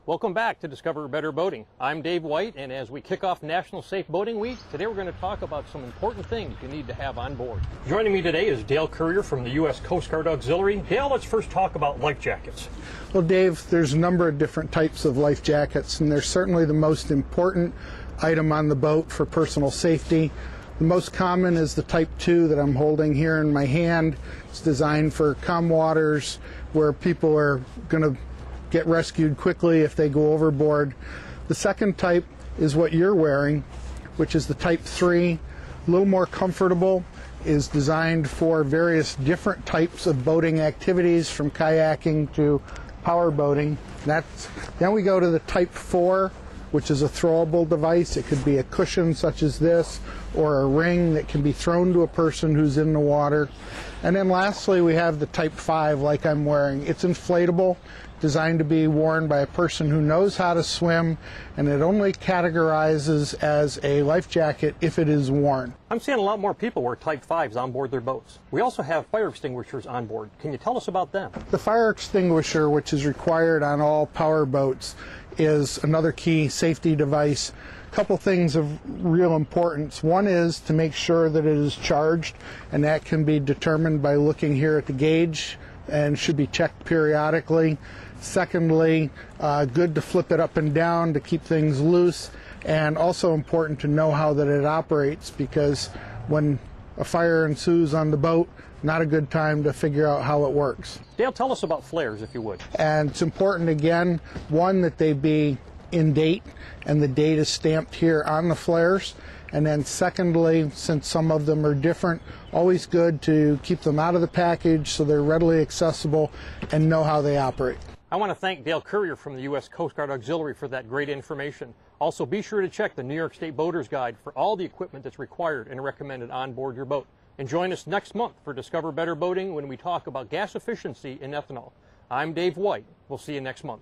Welcome back to Discover Better Boating. I'm Dave White, and as we kick off National Safe Boating Week, today we're going to talk about some important things you need to have on board. Joining me today is Dale Currier from the U.S. Coast Guard Auxiliary. Dale, let's first talk about life jackets. Well, Dave, there's a number of different types of life jackets, and they're certainly the most important item on the boat for personal safety. The most common is the Type 2 that I'm holding here in my hand. It's designed for calm waters where people are going to get rescued quickly if they go overboard. The second type is what you're wearing, which is the Type 3. A little more comfortable, is designed for various different types of boating activities, from kayaking to power boating. Then we go to the Type 4, which is a throwable device. It could be a cushion such as this, or a ring that can be thrown to a person who's in the water. And then lastly, we have the Type 5, like I'm wearing. It's inflatable, designed to be worn by a person who knows how to swim, and it only categorizes as a life jacket if it is worn. I'm seeing a lot more people wear Type 5s on board their boats. We also have fire extinguishers on board. Can you tell us about them? The fire extinguisher, which is required on all power boats, is another key safety device. A couple things of real importance. One is to make sure that it is charged, and that can be determined by looking here at the gauge and should be checked periodically. Secondly, good to flip it up and down to keep things loose, and also important to know how that it operates, because when a fire ensues on the boat, not a good time to figure out how it works. Dale, tell us about flares, if you would. And it's important, again, one, that they be in date, and the date is stamped here on the flares. And then secondly, since some of them are different, always good to keep them out of the package so they're readily accessible and know how they operate. I want to thank Dale Currier from the U.S. Coast Guard Auxiliary for that great information. Also, be sure to check the New York State Boater's Guide for all the equipment that's required and recommended on board your boat. And join us next month for Discover Better Boating when we talk about gas efficiency and ethanol. I'm Dave White. We'll see you next month.